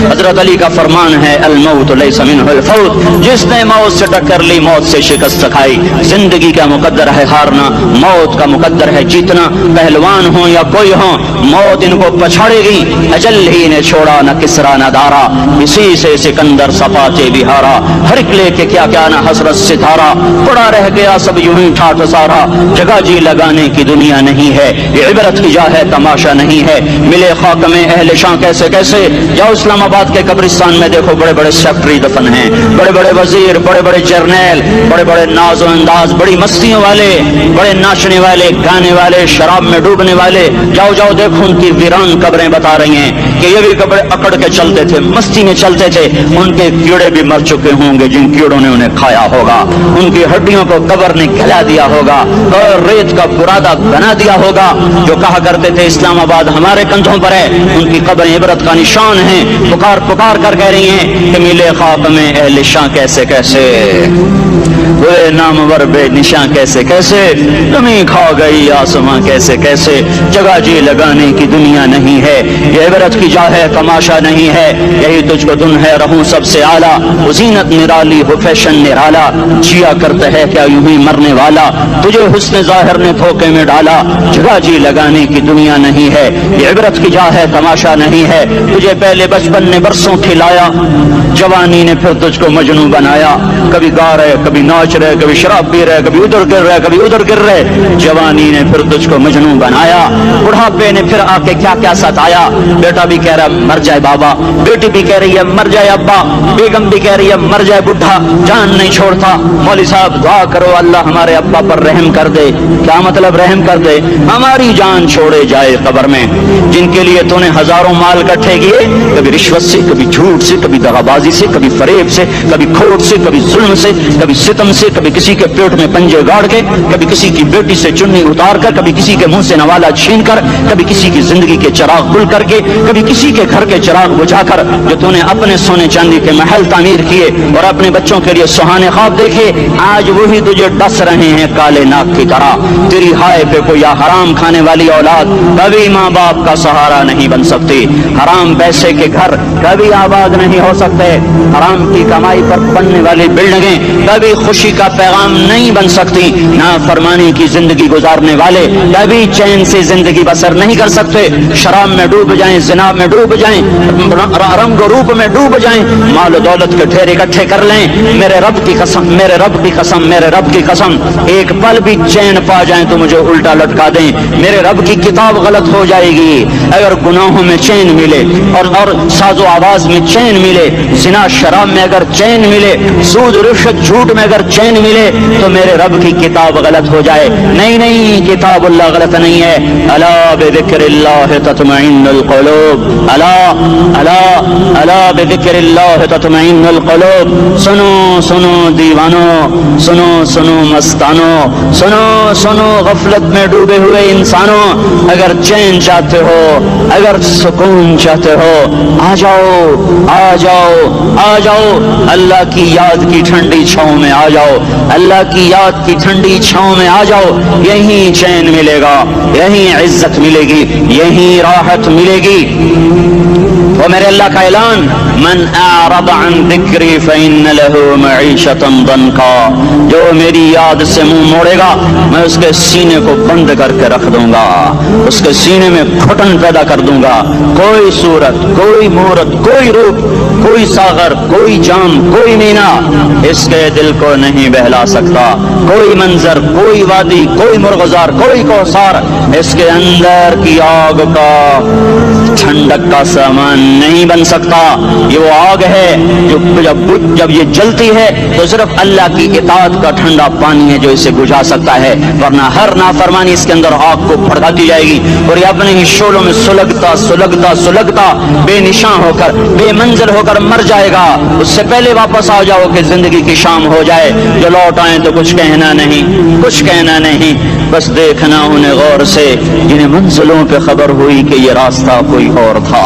حضرت علی کا فرمان ہے الموت لیس منہ الفوت، جس نے موت سے ٹکر لی موت سے شکست کھائی۔ زندگی کا مقدر ہے ہارنا، موت کا مقدر ہے جیتنا۔ پہلوان ہوں یا کوئی ہوں، موت ان کو پچھاڑے گی۔ اجل ہی نے چھوڑا نہ کسرا نہ دارا، اسی سے سکندر صفاتے بہارا۔ ہر ایک لے کے کیا کیا نہ حسرت ستارہ، پڑا رہ گیا سب یوں ہی ٹھاٹھ سارا۔ جگہ جی لگانے کی دنیا نہیں ہے، یہ عبرت کی جا ہے تماشا نہیں ہے۔ ملے خاک میں اہل شاں کیسے کیسے، جاؤ اسلام آباد کے قبرستان میں دیکھو، بڑے بڑے سیکٹری دفن ہیں، بڑے بڑے وزیر، بڑے بڑے جرنیل، بڑے بڑے ناز و انداز، بڑی مستیوں والے، بڑے ناچنے والے، گانے والے، شراب میں ڈوبنے والے۔ جاؤ جاؤ دیکھو ان کی ویران قبریں بتا رہی ہیں کہ یہ بھی قبریں اکڑ کے چلتے تھے، مستی میں چلتے تھے، ان کے کیڑے بھی مر چکے ہوں گے جن کیڑوں نے انہیں کھایا ہوگا، ان کی ہڈیوں کو قبر نے کھلا دیا ہوگا اور ریت کا برادہ بنا دیا ہوگا۔ جو کہا کرتے تھے اسلام آباد ہمارے کندھوں پر ہے، ان کی قبریں عبرت کا نشان ہیں، پکار پکار کر کہہ رہی ہیں کہ ملے خاک میں اہل شاں کیسے کیسے، ہوئے نامور بے نشاں کیسے کیسے، زمین کھا گئی آسماں کیسے کیسے۔ جگہ جی لگانے کی دنیا نہیں ہے، یہ عبرت کی جا ہے تماشا نہیں ہے۔ یہی تجھ کو دن ہے رہوں سب سے اعلیٰ، زینت نرالی ہو فیشن نرالا، جیا کرتا ہے کیا یوں ہی مرنے والا، تجھے حسن ظاہر نے دھوکے میں ڈالا۔ جگہ جی لگانے کی دنیا نہیں ہے، یہ عبرت کی جا ہے تماشا نہیں ہے۔ تجھے پہلے بچپن نے برسوں کھلایا، جوانی نے پھر تجھ کو مجنوں بنایا۔ کبھی گا رہے کبھی ناچ رہے، کبھی شراب پی رہے، کبھی ادھر گر رہے کبھی ادھر گر رہے۔ جوانی نے پھر تجھ کو مجنوں بنایا، بڑھاپے نے پھر آ کے کیا کیا ستایا۔ بیٹا بھی کہہ رہا مر جائے بابا، بیٹی بھی کہہ رہی ہے مر جائے ابا، بیگم بھی کہہ رہی ہے مر جائے بڈھا، جان نہیں چھوڑتا۔ مولوی صاحب دعا کرو اللہ ہمارے ابا پر رحم کر دے۔ کیا مطلب رحم کر دے؟ ہماری جان چھوڑے جائے قبر میں، جن کے لیے تو نے ہزاروں مال اکٹھے کیے، کبھی رشوت سے، کبھی جھوٹ سے، کبھی دغا بازی سے، کبھی فریب سے، کبھی کھوٹ سے، کبھی ظلم سے، کبھی ستم سے، کبھی کسی کے پیٹ میں پنجے گاڑ کے، کبھی کسی کی بیٹی سے چنی اتار کر، کبھی کسی کے منہ سے نوالا چھین کر، کبھی کسی کی زندگی کے چراغ گل کر کے، کبھی کسی کے گھر کے چراغ بجھا کر۔ جو تو نے اپنے سونے چاندی کے محل تعمیر کیے اور اپنے بچوں کے لیے سہانے خواب دیکھے، آج وہی تجھے ڈس رہے ہیں کالے ناک کی طرح۔ تیری ہائے پہ کوئی حرام کھانے والی اولاد کبھی ماں باپ کا سہارا نہیں بن سکتی، حرام پیسے کے گھر کبھی آباد نہیں ہو سکتے، حرام کی کمائی پر بننے والی بلڈنگیں کبھی خوشی کا پیغام نہیں بن سکتی، نافرمانی کی زندگی گزارنے والے کبھی چین سے زندگی بسر نہیں کر سکتے۔ شراب میں ڈوب جائیں، زنا میں ڈوب جائیں، رنگ و روپ میں ڈوب جائیں، مال و دولت کے ڈھیر اکٹھے کر لیں، میرے رب کی قسم، میرے رب کی قسم، میرے رب کی قسم، ایک پل بھی چین پا جائیں تو مجھے الٹا لٹکا دیں، میرے رب کی کتاب غلط ہو جائے گی۔ اگر گناہوں میں چین ملے اور ساز و آواز میں چین ملے، زنا شراب میں اگر چین ملے، سود رشوت جھوٹ میں اگر چین ملے، تو میرے رب کی کتاب غلط ہو جائے۔ نہیں نہیں، کتاب اللہ غلط نہیں ہے۔ الا بذکر اللہ تطمئن القلوب، الا الا الا بذکر اللہ تطمئن القلوب۔ سنو سنو دیوانو، سنو سنو مستانو، سنو سنو غفلت میں ڈوبے ہوئے انسانوں، اگر چین چاہتے ہو، اگر سکون چاہتے ہو، آ جاؤ آ جاؤ آ جاؤ، اللہ کی یاد کی ٹھنڈی چھاؤں میں آ جاؤ، اللہ کی یاد کی ٹھنڈی چھاؤں میں آ جاؤ۔ یہیں چین ملے گا، یہیں عزت ملے گی، یہیں راحت ملے گی۔ وہ میرے اللہ کا اعلان، من اعرض عن ذکری فإن له معیشة ضنکا، جو میری یاد سے منہ موڑے گا میں اس کے سینے کو بند کر کے رکھ دوں گا، اس کے سینے میں گھٹن پیدا کر دوں گا۔ کوئی صورت، کوئی مورت، کوئی روپ، کوئی ساغر، کوئی جام، کوئی مینا اس کے دل کو نہیں بہلا سکتا، کوئی منظر، کوئی وادی، کوئی مرغزار، کوئی کوثر اس کے اندر کی آگ کا ٹھنڈک کا سامان نہیں بن سکتا۔ یہ وہ آگ ہے جو جب یہ جلتی ہے تو صرف اللہ کی اطاعت کا ٹھنڈا پانی ہے جو اسے بجھا سکتا ہے، ورنہ ہر نافرمانی اس کے اندر آگ کو بھڑکاتی جائے گی اور یہ اپنے ہی شعلوں میں سلگتا سلگتا سلگتا بے نشان ہو کر، بے منزل ہو کر مر جائے گا۔ اس سے پہلے واپس آ جاؤ کہ زندگی کی شام ہو جائے، جو لوٹ آئیں تو کچھ کہنا نہیں، کچھ کہنا نہیں، بس دیکھنا انہیں غور سے جنہیں منزلوں پہ خبر ہوئی کہ یہ راستہ کوئی اور تھا۔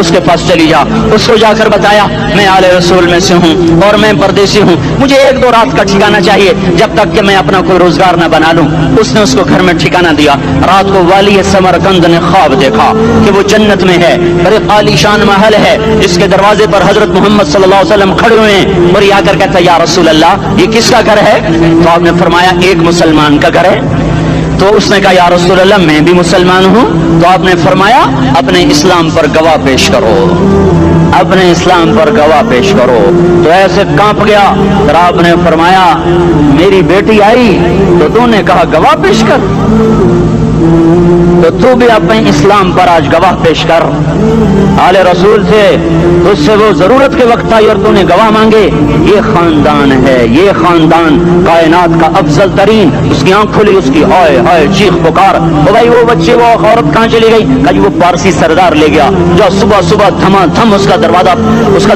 اس کے پاس چلی جا. اس کو جا کر بتایا میں آل رسول میں سے ہوں اور میں پردیسی ہوں, مجھے 1-2 رات کا ٹھکانہ چاہیے جب تک کہ میں اپنا کوئی روزگار نہ بنا لوں. اس نے اس کو گھر میں ٹھکانہ دیا. رات کو والی سمرقند نے خواب دیکھا کہ وہ جنت میں ہے, بڑے عالی شان محل ہے, اس کے دروازے پر حضرت محمد صلی اللہ علیہ وسلم کھڑے ہوئے ہیں, اور یہ آ کر کہتا ہے یا رسول اللہ یہ کس کا گھر ہے؟ تو آپ نے فرمایا ایک مسلمان کا گھر ہے. تو اس نے کہا یا رسول اللہ میں بھی مسلمان ہوں. تو آپ نے فرمایا اپنے اسلام پر گواہ پیش کرو, اپنے اسلام پر گواہ پیش کرو. تو ایسے کانپ گیا. پھر آپ نے فرمایا میری بیٹی آئی تو تو نے کہا گواہ پیش کر, تو تو بھی اپنے اسلام پر آج گواہ پیش کر. آل رسول سے اس سے وہ ضرورت کے وقت آئی اور تو نے گواہ مانگے. یہ خاندان ہے, یہ خاندان کائنات کا افضل ترین. اس کی آنکھ کھلی, اس کی ہائے ہائے چیخ پکار. او بھائی وہ بچے وہ عورت کہاں چلی گئی؟ کہ وہ پارسی سردار لے گیا جو صبح صبح دھما دھم اس کا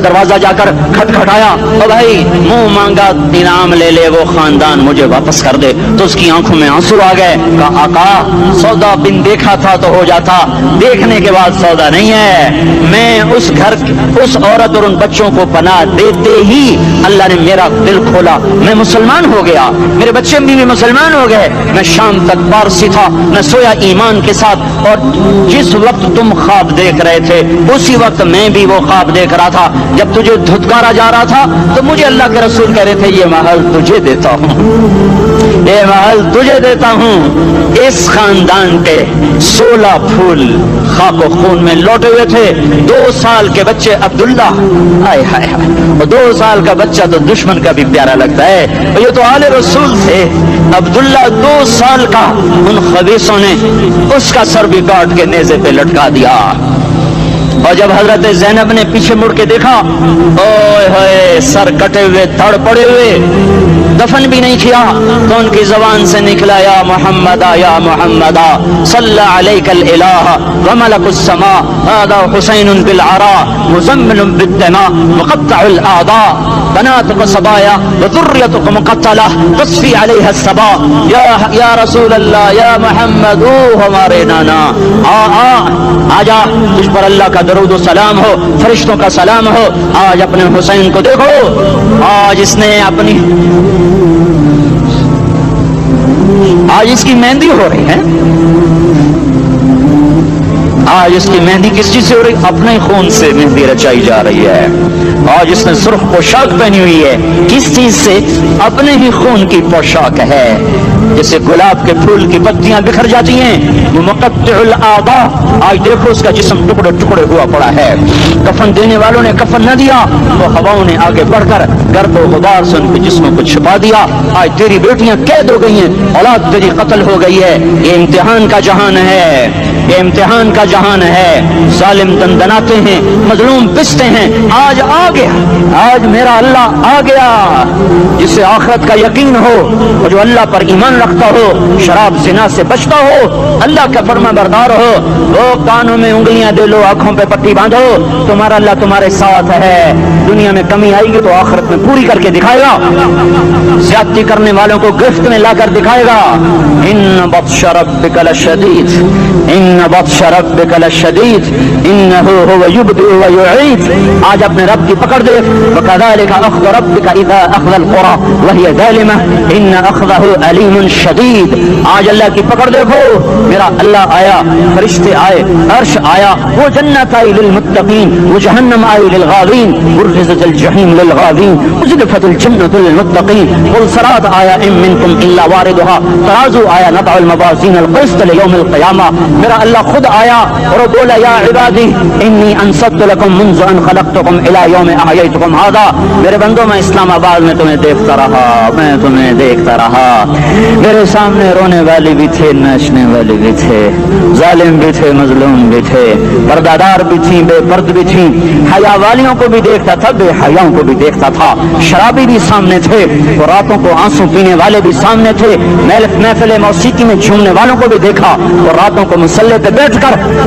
دروازہ جا کر کھٹکھٹایا. او بھائی منہ مانگا انعام لے لے, وہ خاندان مجھے واپس کر دے. تو اس کی آنکھوں میں آنسو آ گئے. کہا آقا سودا بن دیکھا تھا تو ہو جاتا, دیکھنے کے بعد سودا نہیں ہے. میں اس گھر اس عورت اور ان بچوں کو پناہ دیتے ہی اللہ نے میرا دل کھولا, میں مسلمان ہو گیا, میرے بچے بھی مسلمان ہو گئے. میں شام تک پارسی تھا, میں سویا ایمان کے ساتھ, اور جس وقت تم خواب دیکھ رہے تھے اسی وقت میں بھی وہ خواب دیکھ رہا تھا. جب تجھے دھتکارا جا رہا تھا تو مجھے اللہ کے رسول کہہ رہے تھے یہ محل تجھے دیتا ہوں, یہ محل تجھے دیتا ہوں. اس خاندان کے 16 پھول خاک و خون میں لوٹے ہوئے تھے. 2 سال کے بچے عبداللہ, ہائے ہائے ہائے, 2 سال کا بچہ تو دشمن کا بھی پیارا لگتا ہے. یہ تو آل رسول تھے. عبداللہ 2 سال کا, ان خبیثوں نے اس کا سر بھی کاٹ کے نیزے پہ لٹکا دیا. اور جب حضرت زینب نے پیچھے مڑ کے دیکھا, اوئے ہوئے سر کٹے ہوئے دھڑ پڑے ہوئے, دفن بھی نہیں کیا, تو ان کی زبان سے نکلا یا محمد یا محمد صلی علیک الالہ وملک السماء هذا حسین بالعراء مزمن بالدماء مقطع الاعضاء بناتك صبايا وذريتك مقتلہ تصفی علیہ الصبا. یا رسول اللہ یا محمد, او ہمارے نانا آ جا, تجھ پر اللہ کا درود و سلام ہو, فرشتوں کا سلام ہو. آج اپنے حسین کو دیکھو, آج اس نے اپنی آج اس کی مہندی ہو رہی ہے. آج اس کی مہندی کس چیز سے ہو رہی؟ اپنے خون سے مہندی رچائی جا رہی ہے. آج اس نے سرخ پوشاک پہنی ہوئی ہے, کس چیز سے؟ اپنے ہی خون کی پوشاک ہے. جیسے گلاب کے پھول کی پتیاں بکھر جاتی ہیں, وہ مقطع الاعضاء. آج دیکھو اس کا جسم ٹکڑے ٹکڑے ہوا پڑا ہے. کفن دینے والوں نے کفن نہ دیا تو ہواؤں نے آگے بڑھ کر گرد و غبار سے ان کے جسموں کو چھپا دیا. آج تیری بیٹیاں قید ہو گئی ہیں, اولاد تیری قتل ہو گئی ہے. یہ امتحان کا جہان ہے, یہ امتحان کا جہان ہے. ظالم دندناتے ہیں, مظلوم پستے ہیں. آج آ گیا, آج میرا اللہ آ گیا. جسے آخرت کا یقین ہو اور جو اللہ پر ایمان رکھتا ہو, شراب زنا سے بچتا ہو, اللہ کا فرما بردار ہو, وہ کانوں میں انگلیاں دے لو, آنکھوں پہ پٹی باندھو, تمہارا اللہ تمہارے ساتھ ہے. دنیا میں کمی آئے گی تو آخرت میں پوری کر کے دکھائے گا. زیادتی کرنے والوں کو گرفت میں لا کر دکھائے گا. ان بطش ربک لشدید, ان بطش ربک لشدید انہ هو یبدئ ویعید. آج اپنے رب کی پکڑ دے. وکذالک اخذ ربک اذا اخذ القرى وهي ظالمہ ان اخذہ علیم شدید. آج اللہ کی پکڑ دیکھو. میرا اللہ آیا, فرشتے آئے, عرش آیا, وہ جنت آئی للمتقین, وہ جہنم آئی للغاوین, برزت الجحیم للغاوین, ازلفت الجنت للمتقین. والصراط آیا ان منکم الا واردها, ترازو آیا نضع الموازین القسط لیوم القیامہ. میرا اللہ خود آیا اور بولا یا عبادی انی انصت لکم منذ ان خلقتکم الى یوم احییتکم هذا. میرے بندوں میں اسلام آباد میں تمہیں دیکھتا رہا, میں تمہیں دیکھتا رہا. میرے سامنے رونے والے بھی تھے, ناچنے والے بھی تھے, ظالم بھی تھے, مظلوم بھی تھے, پردادار بھی تھیں, بے پرد بھی تھیں. حیا والیوں کو بھی دیکھتا تھا, بے حیاؤں کو بھی دیکھتا تھا. شرابی بھی سامنے تھے, اور راتوں کو آنسو پینے والے بھی سامنے تھے. محفل موسیقی میں جھومنے والوں کو بھی دیکھا, اور راتوں کو مسلح پہ بیٹھ کر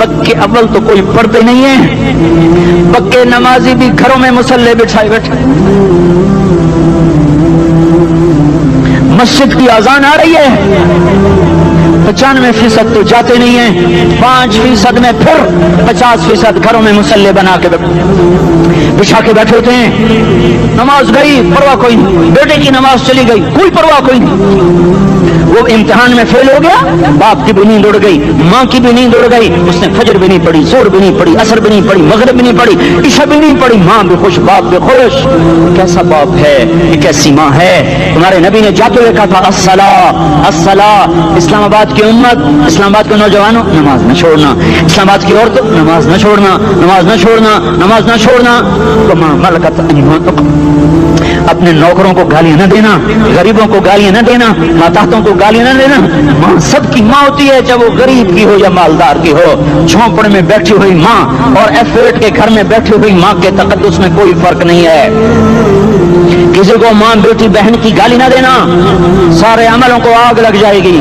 پکے اول تو کوئی پڑھتے نہیں ہیں، پکے نمازی بھی گھروں میں مصلے بٹھائے بیٹھے، مسجد کی اذان آ رہی ہے 95% تو جاتے نہیں ہیں، 5% میں پھر 50% گھروں میں مصلے بنا کے بچھا کے بیٹھے ہوتے ہیں۔ نماز گئی پرواہ کوئی نہیں، بیٹے کی نماز چلی گئی کوئی پرواہ کوئی نہیں، وہ امتحان میں فیل ہو گیا، باپ کی بھی نیند اڑ گئی، ماں کی بھی نیند اڑ گئی، اس نے فجر بھی نہیں پڑھی، زور بھی نہیں پڑھی، عصر بھی نہیں پڑھی، مغرب بھی نہیں پڑھی، عشاء بھی نہیں پڑھی، ماں بھی خوش باپ بھی خوش۔ کیسا باپ ہے یہ، کیسی ماں ہے؟ تمہارے نبی نے جاتے ہوئے کہا تھا الصلاۃ الصلاۃ۔ اسلام آباد کی امت، اسلام آباد کے نوجوانوں نماز نہ چھوڑنا، اسلام آباد کی عورتوں نماز نہ چھوڑنا، نماز نہ چھوڑنا، نماز نہ چھوڑنا۔ وما ملکت ایمانکم، اپنے نوکروں کو گالیاں نہ دینا، غریبوں کو گالیاں نہ دینا، ماتحتوں کو گالیاں نہ دینا۔ ماں سب کی ماں ہوتی ہے، چاہے وہ غریب کی ہو یا مالدار کی ہو۔ جھونپڑے میں بیٹھی ہوئی ماں اور ایفیٹ کے گھر میں بیٹھی ہوئی ماں کے تقدس میں کوئی فرق نہیں ہے۔ کسی کو ماں بیٹی بہن کی گالی نہ دینا، سارے عملوں کو آگ لگ جائے گی۔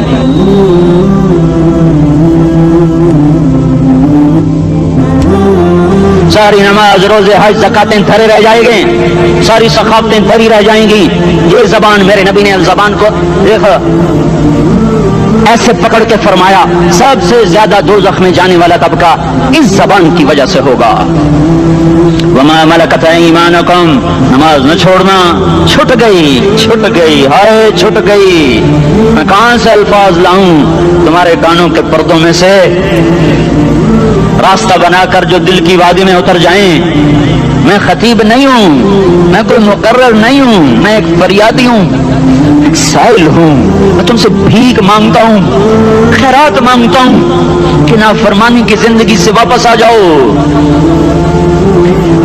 ساری نماز روزے حج زکاتیں دھرے رہ جائیں گے، ساری ثقافتیں دھری رہ جائیں گی۔ یہ زبان، میرے نبی نے زبان کو دیکھا ایسے پکڑ کے فرمایا سب سے زیادہ دوزخ میں جانے والا طبقہ اس زبان کی وجہ سے ہوگا۔ وما ملکت ایمانکم، نماز نہ چھوڑنا۔ چھٹ گئی ہائے چھٹ گئی، میں کہاں سے الفاظ لاؤں تمہارے کانوں کے پردوں میں سے، راستہ بنا کر جو دل کی وادی میں اتر جائیں۔ میں خطیب نہیں ہوں، میں کوئی مقرر نہیں ہوں، میں ایک فریادی ہوں، ایک سائل ہوں، میں تم سے بھیک مانگتا ہوں، خیرات مانگتا ہوں کہ نافرمانی کی زندگی سے واپس آ جاؤ۔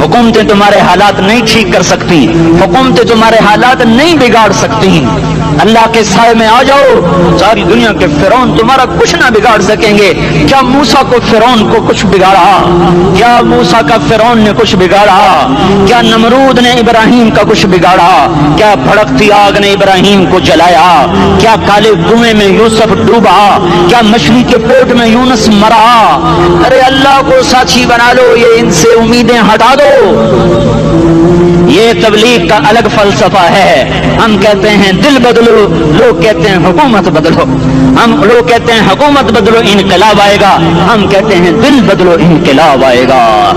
حکومتیں تمہارے حالات نہیں ٹھیک کر سکتی، حکومتیں تمہارے حالات نہیں بگاڑ سکتی، اللہ کے سائے میں آ جاؤ۔ ساری دنیا کے فرعون تمہارا کچھ نہ بگاڑ سکیں گے۔ کیا موسیٰ کو فرعون کو کچھ بگاڑا؟ کیا موسیٰ کا فرعون نے کچھ بگاڑا؟ کیا نمرود نے ابراہیم کا کچھ بگاڑا؟ کیا بھڑکتی آگ نے ابراہیم کو جلایا؟ کیا کالے کنویں میں یوسف ڈوبا؟ کیا مچھلی کے پیٹ میں یونس مرا؟ ارے اللہ کو ساتھی بنا لو، یہ ان سے امیدیں ہٹا دو۔ یہ تبلیغ کا الگ فلسفہ ہے۔ ہم کہتے ہیں دل بدلو، لوگ کہتے ہیں حکومت بدلو۔ ہم لوگ کہتے ہیں حکومت بدلو انقلاب آئے گا، ہم کہتے ہیں دل بدلو انقلاب آئے گا۔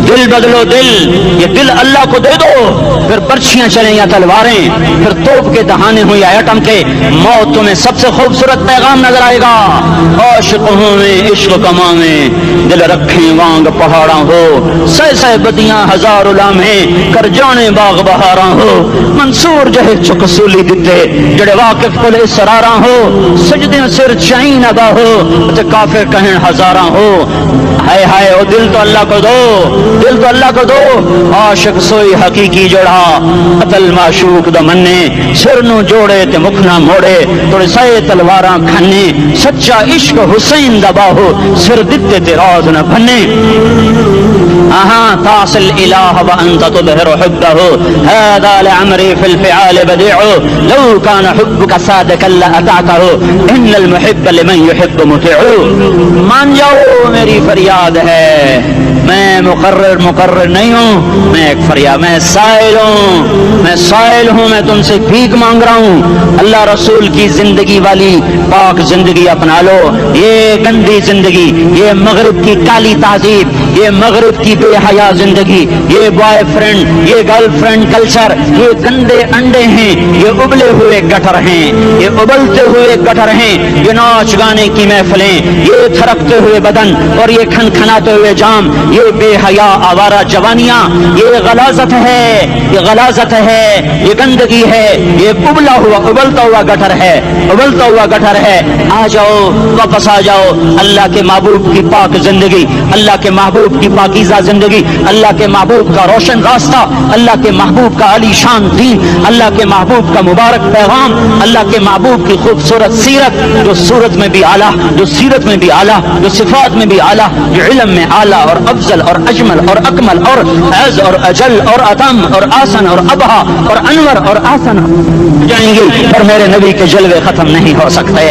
دل بدلو، دل، یہ دل اللہ کو دے دو، پھر برچھیاں چلیں یا تلواریں، پھر توپ کے دہانے ہوں یا ایٹم کے، موت تمہیں سب سے خوبصورت پیغام نظر آئے گا۔ عاشق ہوں میں عشق کماں میں، دل رکھیں وانگ پہاڑاں ہو، سہ بدیاں ہزار لامہیں، کر جانے باغ بہاراں ہو، منصور جہے چک سولی دتے، جڑے واقف کل اسراراں ہو، سجدیں سر چائیں ادا ہو، تے کافر کہیں ہزاراں ہو۔ ہائے ہائے، او دل تو اللہ کو دو، دل تو اللہ کو دو۔ عاشق سوئی حقیقی جوڑا، قتل معشوق دا مننے، سر نو جوڑے تے مکھ نہ موڑے، توڑے سائے تلواراں کھنے، سچا عشق حسین دا باہو، سر دتے تے راز نہ بھنے۔ تعص الإله وأنت تظهر حبه، هذا لعمري في الفعال بديع، لو كان حبك صادقا لأطعته، إن المحب لمن يحب مطيع۔ مان جاؤ میری فریاد ہے، میں مقرر نہیں ہوں، میں ایک فریاد، میں سائل ہوں، میں تم سے بھیک مانگ رہا ہوں۔ اللہ رسول کی زندگی والی پاک زندگی اپنا لو۔ یہ گندی زندگی، یہ مغرب کی کالی تہذیب، یہ مغرب کی بے حیا زندگی، یہ بوائے فرینڈ، یہ گرل فرینڈ کلچر، یہ گندے انڈے ہیں، یہ ابلے ہوئے گٹر ہیں، یہ ابلتے ہوئے گٹر ہیں، یہ ناچ گانے کی محفلیں، یہ تھرکتے ہوئے بدن اور یہ کھنکھناتے ہوئے جام، یہ بے حیا آوارہ جوانیاں، یہ غلاظت ہے، یہ غلاظت ہے، یہ گندگی ہے، یہ ابلتا ہوا گٹر ہے، ابلتا ہوا گٹر ہے۔ آ جاؤ، واپس آ جاؤ، اللہ کے محبوب کی پاک زندگی، اللہ کے محبوب کی پاکیزہ زندگی، اللہ کے محبوب کا روشن راستہ، اللہ کے محبوب کا علی شان دین، اللہ کے محبوب کا مبارک پیغام، اللہ کے محبوب کی خوبصورت سیرت، جو صورت میں بھی اعلیٰ، جو سیرت میں بھی اعلیٰ، جو صفات میں بھی اعلیٰ، جو علم میں اعلیٰ اور افضل افضل اور اجمل اور اکمل اور اعز اور اجل اور اتم اور آسن اور ابہا اور انور اور آسن جائیں گی، پر میرے نبی کے جلوے ختم نہیں ہو سکتے۔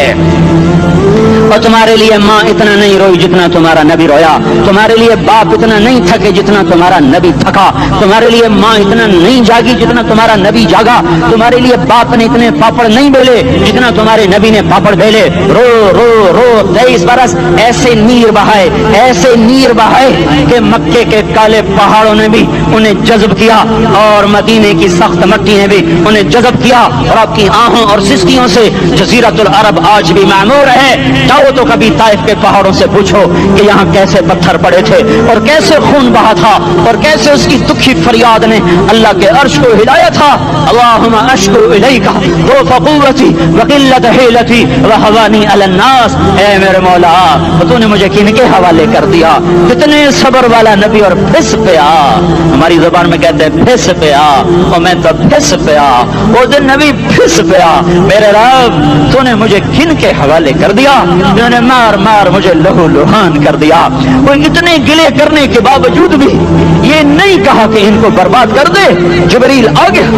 اور تمہارے لیے ماں اتنا نہیں روئی جتنا تمہارا نبی رویا، تمہارے لیے باپ اتنا نہیں تھکے جتنا تمہارا نبی تھکا، تمہارے لیے ماں اتنا نہیں جاگی جتنا تمہارا نبی جاگا، تمہارے لیے باپ نے اتنے پاپڑ نہیں بیلے جتنا تمہارے نبی نے پاپڑ بیلے۔ رو رو رو 23 برس ایسے نیر بہائے، ایسے نیر بہائے کہ مکے کے کالے پہاڑوں نے بھی انہیں جذب کیا اور مدینے کی سخت مٹی نے بھی انہیں جذب کیا، اور آپ کی آہوں اور سسکیوں سے جزیرۃ العرب آج بھی معمور ہے۔ جاؤ تو کبھی طائف کے پہاڑوں سے پوچھو کہ یہاں کیسے پتھر پڑے تھے اور کیسے خون بہا تھا اور کیسے اس کی دکھی فریاد نے اللہ کے عرش کو ہلایا تھا۔ اللہم اشکو الیک ضعف قوتی وقلت حیلتی وہوانی علی الناس، اے میرے مولا تو نے مجھے کن کے حوالے کر دیا، کتنے صبر والا نبی، اور پھس پیا، ہماری زبان میں کہتے ہیں پھس پیا، اور میں تو پھس پیا، وہ دن نبی پھس پیا، میرے رب تو نے مجھے کن کے حوالے کر دیا، انہوں نے مار مار مجھے لہو لہان کر دیا۔ وہ اتنے گلے کرنے کے باوجود بھی یہ نہیں کہا کہ ان کو برباد کر دے۔ جبریل آ گیا،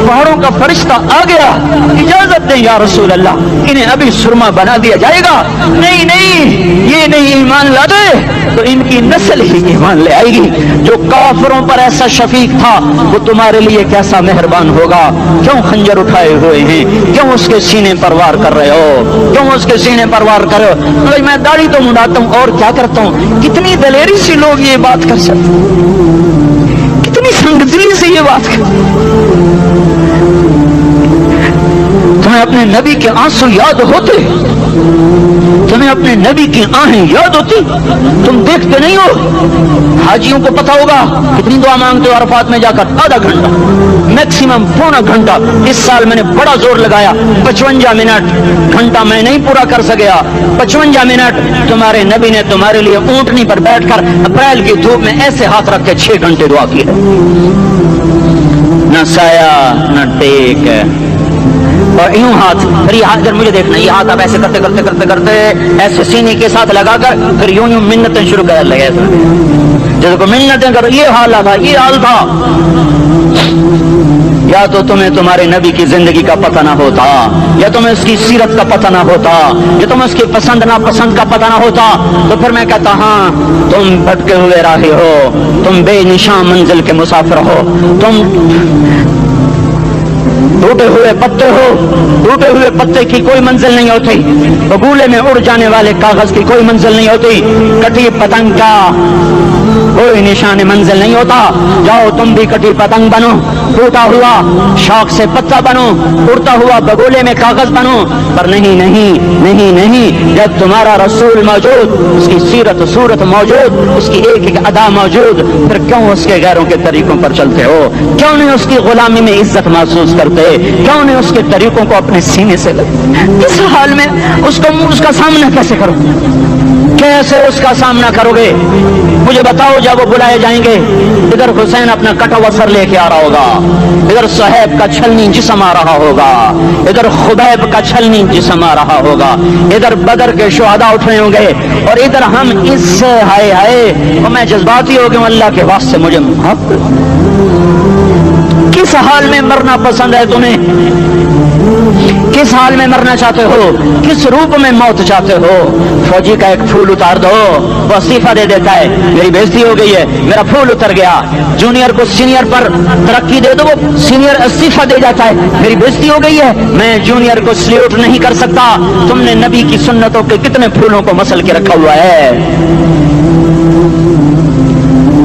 پہاڑوں کا فرشتہ آ گیا، اجازت دیں یا رسول اللہ، انہیں ابھی سرما بنا دیا جائے گا۔ نہیں نہیں، یہ نہیں ایمان لا دے تو ان کی نسل ہی ایمان لے آئے گی۔ جو کافروں پر ایسا شفیق تھا وہ تمہارے لیے کیسا مہربان ہوگا۔ کیوں خنجر اٹھائے ہوئے ہیں، کیوں اس کے سینے پر وار کر رہے ہو، کیوں اس کے سینے پر وار کر رہے ہو؟ بھائی میں داڑھی تو منڈاتا ہوں اور کیا کرتا ہوں۔ کتنی دلیری سے لوگ یہ بات کر سکتے، کتنی سنگدلی سے یہ بات کر۔ تمہیں اپنے نبی کے آنسو یاد ہوتے، تمہیں اپنے نبی کی آہیں یاد ہوتی، تم دیکھتے نہیں ہو۔ حاجیوں کو پتا ہوگا کتنی دعا مانگتے ہو عرفات میں جا کر، آدھا گھنٹہ میکسیمم پونا گھنٹہ۔ اس سال میں نے بڑا زور لگایا، 55 منٹ، گھنٹہ میں نہیں پورا کر سکیا، 55 منٹ تمہارے نبی نے تمہارے لیے اونٹنی پر بیٹھ کر اپریل کی دھوپ میں ایسے ہاتھ رکھ کے 6 گھنٹے دعا کی ہے، نہ سایہ نہ ٹیک، اور یوں ہاتھ، پھر یہ ہاتھ مجھے دیکھنا، یہ ہاتھ آپ ایسے کرتے کرتے کرتے کرتے ایسے سینے کے ساتھ لگا کر پھر یوں یوں منتیں شروع کر لگے، جیسے کو منتیں کرو، یہ حال تھا، یہ حال تھا۔ یا تو تمہیں تمہارے نبی کی زندگی کا پتہ نہ ہوتا، یا تمہیں اس کی سیرت کا پتہ نہ ہوتا، یا تمہیں اس کی پسند ناپسند کا پتہ نہ ہوتا، تو پھر میں کہتا ہاں تم بھٹکے ہوئے راہی ہو، تم بے نشان منزل کے مسافر ہو، تم ٹوٹے ہوئے پتے ہو، ٹوٹے ہوئے پتے کی کوئی منزل نہیں ہوتی، بگولے میں اڑ جانے والے کاغذ کی کوئی منزل نہیں ہوتی، کٹی پتنگ کا کوئی نشان منزل نہیں ہوتا۔ جاؤ تم بھی کٹی پتنگ بنو، ٹوٹا ہوا شوق سے پتا بنو، اڑتا ہوا بگولے میں کاغذ بنو، پر نہیں نہیں نہیں نہیں، جب تمہارا رسول موجود، اس کی سیرت صورت موجود، اس کی ایک ایک ادا موجود، پھر کیوں اس کے غیروں کے طریقوں پر چلتے ہو؟ کیوں نہیں اس کی غلامی میں عزت محسوس کرتے؟ کیوں نہیں اس کے طریقوں کو اپنے سینے سے لگتے؟ اس حال میں اس کا سامنا کیسے کرو، کیسے اس کا سامنا کرو گے؟ مجھے بتاؤ، جب وہ بلائے جائیں گے، ادھر حسین اپنا کٹا ہوا سر لے کے آ رہا ہوگا، ادھر صہیب کا چھلنی جسم آ رہا ہوگا، ادھر خبیب کا چھلنی جسم آ رہا ہوگا، ادھر بدر کے شہداء اٹھ رہے ہوں گے، اور ادھر ہم اس سے ہائے ہائے، اور میں جذباتی ہو گیا، اللہ کے واسطے مجھے معاف۔ کس حال میں مرنا پسند ہے تمہیں؟ کس حال میں مرنا چاہتے ہو؟ کس روپ میں موت چاہتے ہو؟ فوجی کا ایک پھول اتار دو، وہ استعفیٰ دے دیتا ہے، میری بےزتی ہو گئی ہے، میرا پھول اتر گیا۔ جونیئر کو سینئر پر ترقی دے دو، وہ سینئر استعفیٰ دے جاتا ہے، میری بےزتی ہو گئی ہے، میں جونیئر کو سلیوٹ نہیں کر سکتا۔ تم نے نبی کی سنتوں کے کتنے پھولوں کو مسل کے رکھا ہوا ہے؟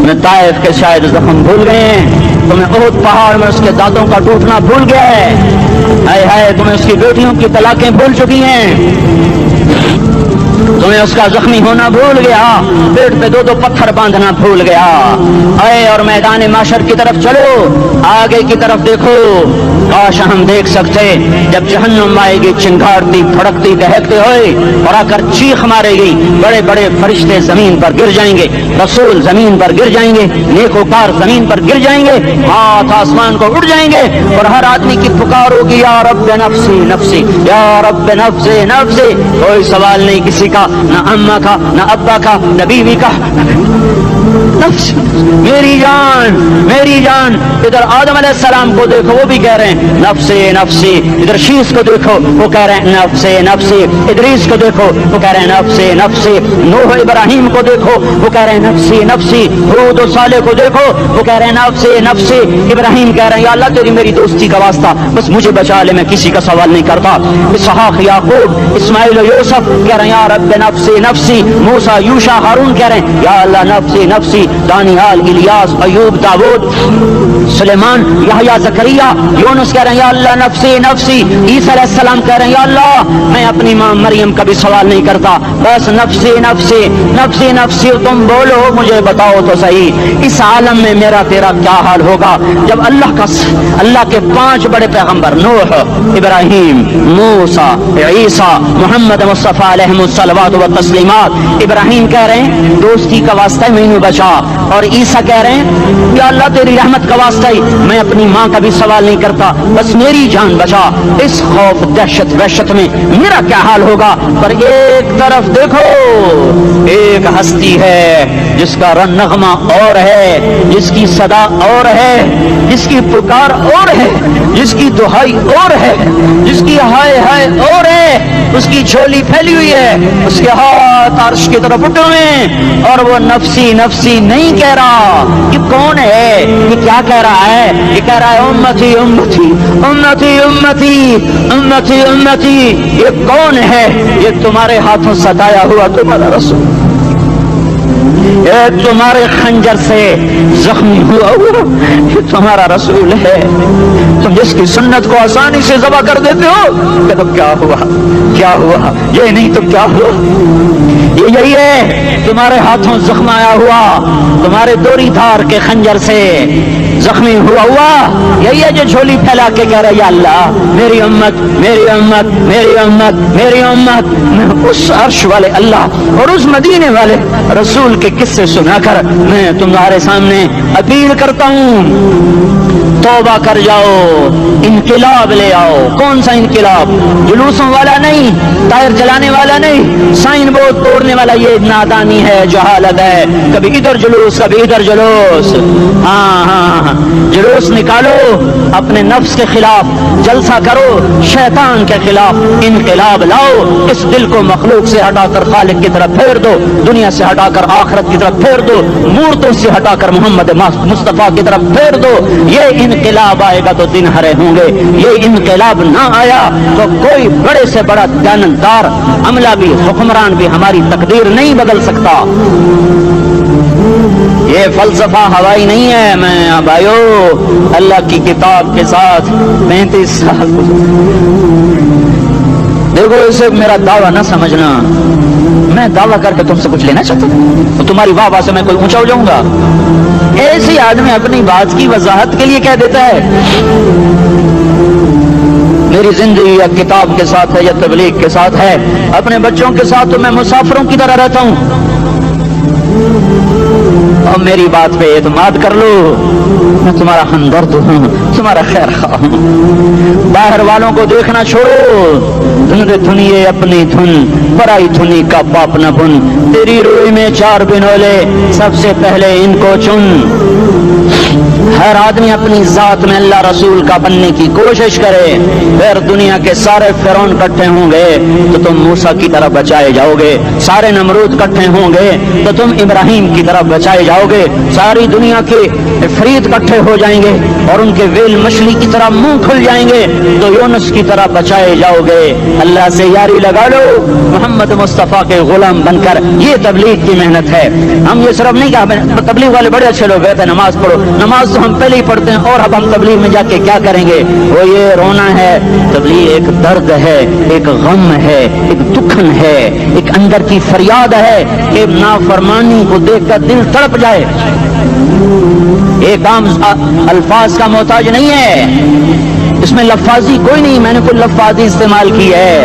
میں طائف کے شاید زخم بھول گئے ہیں، تمہیں احد پہاڑ میں اس کے دانتوں کا ٹوٹنا بھول گیا ہے، ہائے ہائے تمہیں اس کی بیٹیوں کی طلاقیں بھول چکی ہیں، تمہیں اس کا زخمی ہونا بھول گیا، پیٹ پہ 2 پتھر باندھنا بھول گیا۔ آئے اور میدان معاشر کی طرف چلو، آگے کی طرف دیکھو، کاش ہم دیکھ سکتے جب جہنم آئے گی چنگھاڑتی پھڑکتی دہکتے ہوئے اور آ کر چیخ مارے گی، بڑے بڑے فرشتے زمین پر گر جائیں گے، رسول زمین پر گر جائیں گے، نیکوکار زمین پر گر جائیں گے، ہاتھ آسمان کو اڑ جائیں گے، اور ہر آدمی کی پکار ہوگی یا رب نفسی نفسی، یا رب نفسی نفسی۔ کوئی سوال نہیں کسی کا، نہ اماں کا، نہ ابا کا، نہ بیوی کا، نفس میری جان میری جان. ادھر آدم علیہ السلام کو دیکھو وہ بھی کہہ رہے ہیں نفسی نفسی. ادھر شیس کو دیکھو وہ کہہ رہے ہیں نفسی نفسی. ادریس کو دیکھو وہ کہہ رہے ہیں نفسی نفسی. نوح ابراہیم کو دیکھو وہ کہہ رہے ہیں نفسی نفسی. ہود و صالح کو دیکھو وہ کہہ رہے ہیں نفسی نفسی. ابراہیم کہہ رہے ہیں یا اللہ تیری میری دوستی کا واسطہ بس مجھے بچا لے, میں کسی کا سوال نہیں کرتا. اسحاق یعقوب اسماعیل و یوسف کہہ رہے ہیں یا رب نفسی نفسی. موسیٰ یوشع ہارون کہہ رہے ہیں یا اللہ نفسی نفسی. دانیال الیاس ایوب داؤد سلیمان یحییٰ زکریا یونس کہہ رہے ہیں یا اللہ نفسی نفسی. عیسیٰ علیہ السلام کہہ رہے ہیں یا اللہ میں اپنی ماں مریم کا بھی سوال نہیں کرتا بس نفسی نفسی نفسی نفسی. تم بولو مجھے بتاؤ تو صحیح اس عالم میں میرا تیرا کیا حال ہوگا جب اللہ کے 5 بڑے پیغمبر نوح ابراہیم موسیٰ عیسیٰ محمد مصطفیٰ علیہ الصلوات و تسلیمات. ابراہیم کہہ رہے ہیں دوستی کا واسطہ مینوں بچا, اور عیسیٰ کہہ رہے ہیں یا اللہ تیری رحمت کا واسطہ ہی میں اپنی ماں کا بھی سوال نہیں کرتا بس میری جان بچا. اس خوف دہشت وحشت میں میرا کیا حال ہوگا. پر ایک طرف دیکھو ایک ہستی ہے جس کا رن نغمہ اور ہے, جس کی صدا اور ہے, جس کی پکار اور ہے, جس کی دہائی اور ہے, جس کی ہائے ہائے اور ہے. اس کی جھولی پھیلی ہوئی ہے, اس کے ہاتھ عرش کی طرف اٹھے ہوئے ہیں, اور وہ نفسی نفسی نہیں کہہ رہا. یہ کون ہے؟ یہ کیا کہہ رہا ہے؟ یہ کہہ رہا ہے امتی امتی امتی امتی امتی امتی. یہ کون ہے؟ یہ تمہارے ہاتھوں ستایا ہوا تمہارا رسول, یہ تمہارے خنجر سے زخمی ہوا یہ تمہارا رسول ہے. تم جس کی سنت کو آسانی سے ذبح کر دیتے ہو کہ تم کیا ہوا کیا ہوا, یہ نہیں تو کیا ہوا. یہ یہی ہے تمہارے ہاتھوں زخم آیا ہوا, تمہارے دوری دھار کے خنجر سے زخمی ہوا یہی ہے جو جھولی پھیلا کے کہہ رہا یا اللہ میری امت میری امت میری امت میری امت. میں اس عرش والے اللہ اور اس مدینے والے رسول کے قصے سنا کر میں تمہارے سامنے اپیل کرتا ہوں توبہ کر جاؤ, انقلاب لے آؤ. کون سا انقلاب؟ جلوسوں والا نہیں, ٹائر جلانے والا نہیں, سائن بورڈ توڑنے والا. یہ نادانی ہے, جہالت ہے. کبھی ادھر جلوس کبھی ادھر جلوس. ہاں جلوس نکالو اپنے نفس کے خلاف, جلسہ کرو شیطان کے خلاف, انقلاب لاؤ. اس دل کو مخلوق سے ہٹا کر خالق کی طرف پھیر دو, دنیا سے ہٹا کر آخرت کی طرف پھیر دو, مورتوں سے ہٹا کر محمد مصطفیٰ کی طرف پھیر دو. یہ انقلاب آئے گا تو دن ہرے ہوں گے. یہ انقلاب نہ آیا تو کوئی بڑے سے بڑا دیانتدار عملہ بھی حکمران بھی ہماری تقدیر نہیں بدل سکتا. یہ فلسفہ ہوائی نہیں ہے. میں بھائیو اللہ کی کتاب کے ساتھ 35 سال دیکھو, اسے میرا دعویٰ نہ سمجھنا. میں دعویٰ کر کے تم سے کچھ لینا چاہتا ہوں تو تمہاری واہ سے میں کوئی اونچا ہو جاؤں گا. ایسی آدمی اپنی بات کی وضاحت کے لیے کہہ دیتا ہے میری زندگی یا کتاب کے ساتھ ہے یا تبلیغ کے ساتھ ہے. اپنے بچوں کے ساتھ تو میں مسافروں کی طرح رہتا ہوں. اور میری بات پہ اعتماد کر لو, میں تمہارا ہمدرد ہوں, تمہارا خیر خواہ ہوں. باہر والوں کو دیکھنا چھوڑو, دھنیے اپنی دھن برائی دھنی کا باپ نہ بن. تیری روئی میں 4 بنولے سب سے پہلے ان کو چن. ہر آدمی اپنی ذات میں اللہ رسول کا بننے کی کوشش کرے. پھر دنیا کے سارے فرعون کٹھے ہوں گے تو تم موسیٰ کی طرف بچائے جاؤ گے. سارے نمرود کٹھے ہوں گے تو تم ابراہیم کی طرف بچائے جاؤ گے. ساری دنیا کے فرید کٹھے ہو جائیں گے اور ان کے ویل مچھلی کی طرح منہ کھل جائیں گے تو یونس کی طرح بچائے جاؤ گے. اللہ سے یاری لگا لو محمد مصطفیٰ کے غلام بن کر. یہ تبلیغ کی محنت ہے. ہم یہ صرف نہیں کہا تبلیغ والے بڑے اچھے لوگ کہتے ہیں نماز پڑھو. نماز تو ہم پہلے ہی پڑھتے ہیں اور اب ہم تبلیغ میں جا کے کیا کریں گے؟ وہ یہ رونا ہے. تبلیغ ایک درد ہے, ایک غم ہے, ایک دکھن ہے, ایک اندر کی فریاد ہے کہ نافرمانی کو دیکھ کر دل تڑپ جائے. ایک عام الفاظ کا محتاج نہیں ہے, اس میں لفاظی کوئی نہیں. میں نے کوئی لفاظی استعمال کی ہے,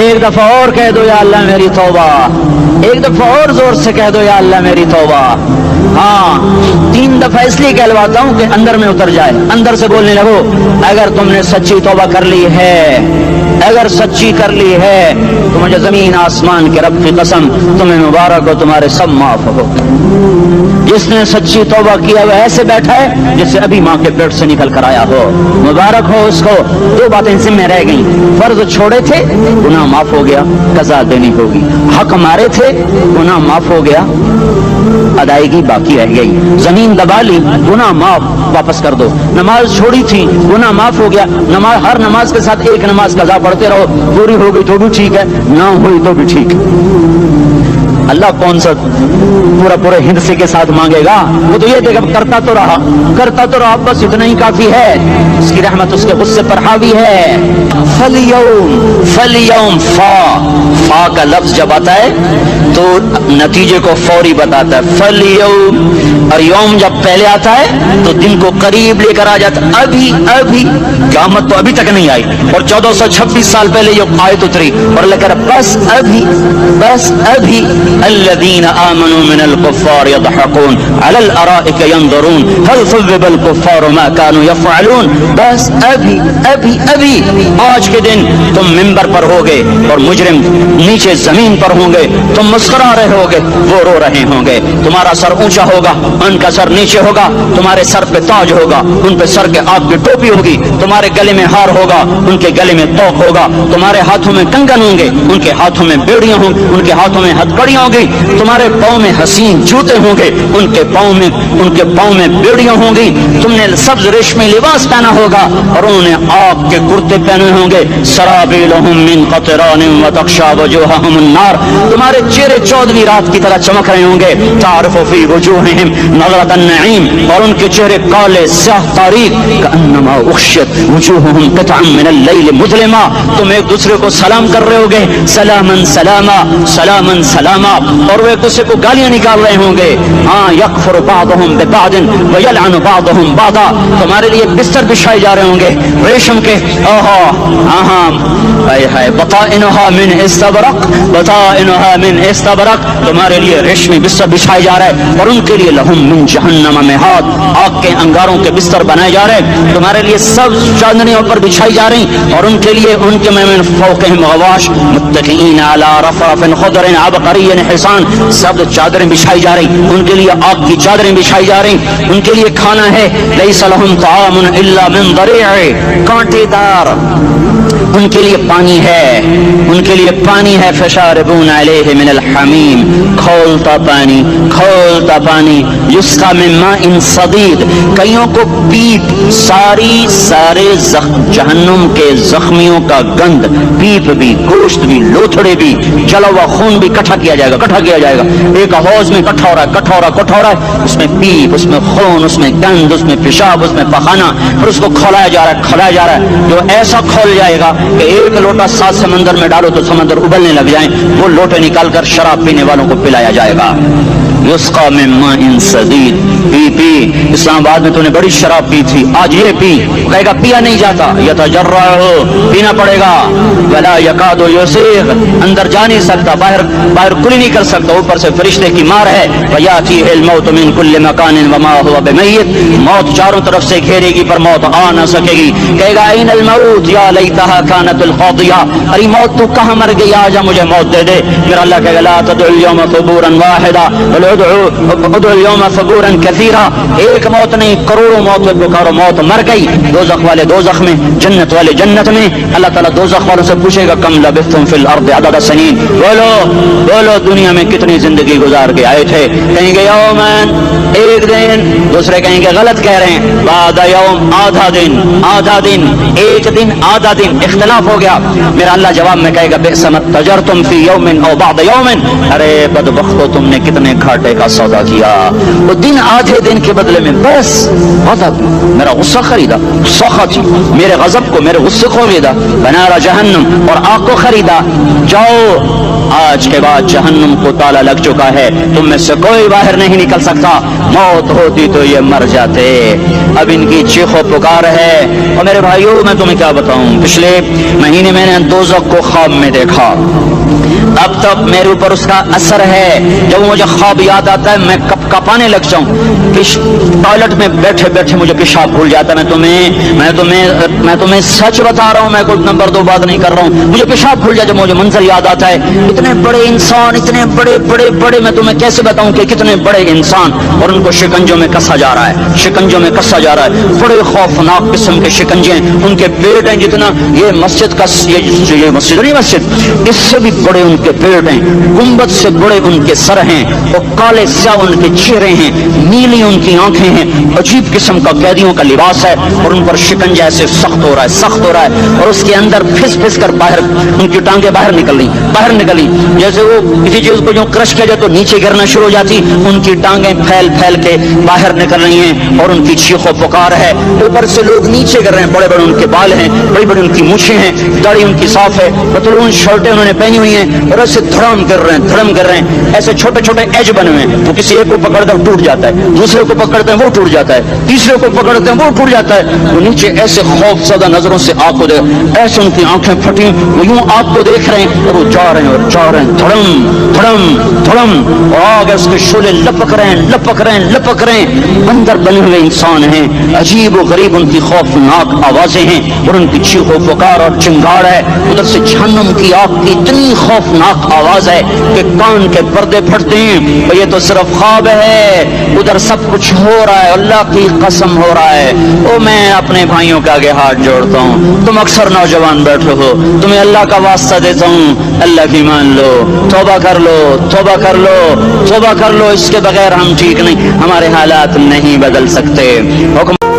ایک دفعہ اور کہہ دو یا اللہ میری توبہ، ایک دفعہ اور زور سے کہہ دو یا اللہ میری توبہ۔ ہاں 3 دفعہ اس لیے کہلواتا ہوں کہ اندر میں اتر جائے، اندر سے بولنے لگو اگر تم نے سچی توبہ کر لی ہے، اگر سچی کر لی ہے تو مجھے زمین آسمان کے رب کی قسم تمہیں مبارک ہو، تمہارے سب معاف ہو۔ جس نے سچی توبہ کیا وہ ایسے بیٹھا ہے جس سے ابھی ماں کے پیٹ سے نکل کر آیا ہو، مبارک ہو اس کو۔ 2 باتیں ذمہ رہ گئیں، فرض چھوڑے تھے گناہ معاف ہو گیا، قضا دینی ہوگی، حق مارے تھے گناہ معاف ہو گیا، ادائیگی باقی رہ گئی، زمین دبا لی گناہ معاف، واپس کر دو، نماز چھوڑی تھی گناہ معاف ہو گیا، نماز ہر نماز کے ساتھ ایک نماز قضا پڑھتے رہو، پوری ہو گئی تو بھی ٹھیک ہے، نہ ہوئی تو بھی ٹھیک ہے۔ اللہ کون سا پورے ہندسے کے ساتھ مانگے گا؟ وہ تو یہ دیکھا کرتا تو رہا بس اتنا ہی کافی ہے، اس کی رحمت اس کے غصے پر حاوی ہے۔ فَالْيَوْمِ فا کا لفظ جب آتا ہے تو نتیجے کو فوری بتاتا ہے، فَالْيَوْمِ، اور یوم جب پہلے آتا ہے تو دن کو قریب لے کر آ جاتا ہے، ابھی قیامت تو ابھی تک نہیں آئی، اور 1426 سال پہلے یہ آیت اتری، اور اللہ کہہ رہا بس ابھی الذين آمنوا من الكفار يضحكون على الارائك ينظرون هل ثوب الكفار ما كانوا يفعلون، بس ابھی آج کے دن تم منبر پر ہوگے اور مجرم نیچے زمین پر ہوں گے، تم مسکرا رہے ہوگے وہ رو رہے ہوں گے، تمہارا سر اونچا ہوگا ان کا سر نیچے ہوگا، تمہارے سر پہ تاج ہوگا ان پہ سر کے آگ کی ٹوپی ہوگی، تمہارے گلے میں ہار ہوگا ان کے گلے میں توق ہوگا، تمہارے ہاتھوں میں کنگن ہوں گے ان کے ہاتھوں میں بیڑیاں ہوں گی، ان کے ہاتھوں میں ہتھکڑیاں ہوں گی، تمہارے پاؤں میں حسین جوتے ہوں گے ان کے پاؤں میں بیڑیاں ہوں گی، تم نے سبز ریشمی لباس پہنا ہوگا اور انہوں نے آگ کے کرتے پہنے ہوں گے، سرابیلہم من قطران وتغشی وجوہہم النار، تمہارے چہرے 14ویں رات کی طرح چمک رہے ہوں گے، تعرف فی وجوہہم نظرۃ النعیم، اور ان کے چہرے کالے سیاہ تاریک، کأنما اغشیت وجوہہم قطعا من اللیل مظلما، تم ایک دوسرے کو سلام کر رہے ہوگے، سلامن سلاما سلامن سلاما، اور وہ ایک دوسرے کو گالیاں نکال رہے ہوں گے، ہاں یکفر بعضهم ببعض ویلعن بعضهم بعضا، تمہارے لیے بستر بچھائے جا رہے ہوں گے ریشم کے، بطائنها من استبرق، بطائنها من استبرق، تمہارے لیے ریشمی بستر بچھائے جا رہے ہیں، اور ان کے لیے لہم من جہنم مہاد، آگ کے انگاروں کے بستر بنائے جا رہے ہیں، تمہارے لیے سب چاندنیوں پر بچھائی جا رہی، اور ان کے لیے ان کے من فوقہم غواش متکئین علی رفرف خضر عبقری حسان، سب چادریں بچھائی جا رہی، ان کے لیے آگ کی چادریں بچھائی جا رہی، ان کے لیے کھانا ہے لیس لہم طعام الا من ضریع، کانٹے دار، ان کے لیے پانی ہے، ان کے لیے پانی ہے، فشاربون علیہ من الحمیم، کھولتا پانی، یسقا من ماء صدید، کئیوں کو پیپ، سارے جہنم کے زخمیوں کا گند، پیپ بھی، گوشت بھی، لوتھڑے بھی، جلا ہوا خون بھی اکٹھا کیا جائے گا، ایک حوض میں اکٹھا ہو رہا ہے، اس میں پیپ، اس میں خون، اس میں گند، اس میں پیشاب، اس میں پخانہ، پھر اس کو کھولایا جا رہا ہے، جو ایسا کھول جائے گا کہ ایک لوٹا 7 سمندر میں ڈالو تو سمندر ابلنے لگ جائیں، وہ لوٹے نکال کر شراب پینے والوں کو پلایا جائے گا، یسقا من ماء صدید، پی اسلام آباد میں تو نے بڑی شراب پی تھی، آج یہ پی، کہے گا پیا نہیں جاتا، یتجرعہ، پینا پڑے گا، ولا یکاد یسیغ، اندر جا نہیں سکتا، باہر کل نہیں کر سکتا، اوپر سے فرشتے کی مار ہے، ویاتیہ الموت من کل مکان وما هو بمیت، موت چاروں طرف سے گھیرے گی پر موت آ نہ سکے گی، کہے گا این الموت یا لیتہا کانت القاضیہ، ارے موت تو کہاں مر گئی، آجا مجھے موت دے دے، پھر اللہ کہے گا لا تدعو اليوم ثبورا واحدا بل ادعو اليوم ثبورا کثیرا، ایک موت نہیں کروڑوں موت پکارو، موت مر گئی، دوزخ والے دوزخ میں، جنت والے جنت میں، اللہ تعالیٰ دوزخ والوں سے پوچھے گا کم لبثتم فی الارض عدد سنین، بولو دنیا میں کتنی زندگی گزار کے آئے تھے، کہیں گے یومن، ایک دن، دوسرے کہیں گے غلط کہہ رہے ہیں، بعد یوم، آدھا دن، ایک دن، آدھا دن، اختلاف ہو گیا، میرا اللہ جواب میں کہے گا بئس ما تجرتم فی یوم او بعد یوم، ارے بدبختو تم نے کتنے گھاٹے کا سودا کیا، وہ دن آدھے دن کے بدلے میں بس غضب، میرا غصہ خریدا، سخط، میرے غضب کو، میرے غصے کو خریدا، بنار جہنم، اور آگ کو خریدا، جاؤ آج کے بعد جہنم کو تالا لگ چکا ہے, تم میں سے کوئی باہر نہیں نکل سکتا, موت ہوتی تو یہ مر جاتے. اب ان کی چیخ و پکار ہے. اور میرے بھائیوں میں تمہیں کیا بتاؤں, پچھلے مہینے میں نے دوزخ کو خواب میں دیکھا, اب تک میرے اوپر اس کا اثر ہے. جب مجھے خواب یاد آتا ہے میں کپ کپانے لگ جاؤں, ٹوائلٹ میں بیٹھے بیٹھے مجھے پیشاب بھول جاتا ہے. میں تمہیں سچ بتا رہا ہوں, میں کوئی نمبر 2 بات نہیں کر رہا ہوں, مجھے پیشاب بھول جاتا ہے. مجھے منظر یاد آتا ہے, اتنے بڑے انسان, اتنے بڑے بڑے بڑے, میں تمہیں کیسے بتاؤں کہ کتنے بڑے انسان, اور ان کو شکنجوں میں کسا جا رہا ہے, شکنجوں میں کسا جا رہا ہے. بڑے خوفناک قسم کے شکنجے ہیں, ان کے پیٹ ہیں جتنا یہ مسجد کا, یہ مسجد نہیں مسجد, اس سے بھی بڑے ان کے پیٹ ہیں, گنبد سے بڑے ان کے سر ہیں, اور کالے سیاہ ان کے چہرے ہیں, نیلی ان کی آنکھیں ہیں, عجیب قسم کا قیدیوں کا لباس ہے, اور ان پر شکنجہ ایسے سخت ہو رہا ہے, سخت ہو رہا ہے, اور اس کے اندر پھس پھس کر باہر ان کی ٹانگیں باہر نکلی, جیسے وہ کسی چیز کو جو کرش کیا جائے تو نیچے گرنا شروع ہو جاتی, ان کی ٹانگیں پھیل پھیل کے باہر نکل رہی ہیں, اور ان کی چیخ و پکار ہے. اوپر سے لوگ نیچے گر رہے ہیں, بڑے بڑے ان کے بال ہیں, بڑی بڑی ان کی مونچھیں ہیں, داڑھی ان کی صاف ہے, پتلون شرٹیں انہوں نے پہنی ہوئی ہیں, اور ایسے دھڑم کر رہے ہیں, دھڑم کر رہے ہیں. ایسے چھوٹے چھوٹے ایج بنے ہوئے ہیں, وہ کسی ایک کو پکڑتے ہیں ٹوٹ جاتا ہے, دوسرے کو پکڑتے ہیں وہ ٹوٹ جاتا ہے, تیسرے کو پکڑتے ہیں وہ ٹوٹ جاتا ہے. وہ نیچے ایسے خوف زدہ نظروں سے آپ کو دیکھ, ایسے ان کی آنکھیں پھٹی, وہ یوں آپ کو دیکھ رہے ہیں, اور وہ جا رہے ہیں اور جا رہے ہیں, دھڑم دھڑم دھڑم, اور آگے اس کے شعلے لپک رہے ہیں, لپک رہے ہیں, لپک رہے ہیں. اندر بنے ہوئے انسان ہیں, عجیب و غریب ان کی خوفناک آوازیں ہیں, اور ان کی چیخ و پکار اور چنگاڑ ہے. ادھر سے جہنم کی آگ کی اتنی خوفناک آواز ہے کہ کان کے پردے پھٹتے ہیں. اور یہ تو صرف خواب ہے, ادھر سب کچھ ہو رہا ہے, اللہ کی قسم ہو رہا ہے. او میں اپنے بھائیوں کے آگے ہاتھ جوڑتا ہوں, تم اکثر نوجوان بیٹھے ہو, تمہیں اللہ کا واسطہ دیتا ہوں, اللہ کی مان لو, توبہ کر لو, توبہ کر لو, توبہ کر لو. اس کے بغیر ہم ٹھیک نہیں, ہمارے حالات نہیں بدل سکتے. حکم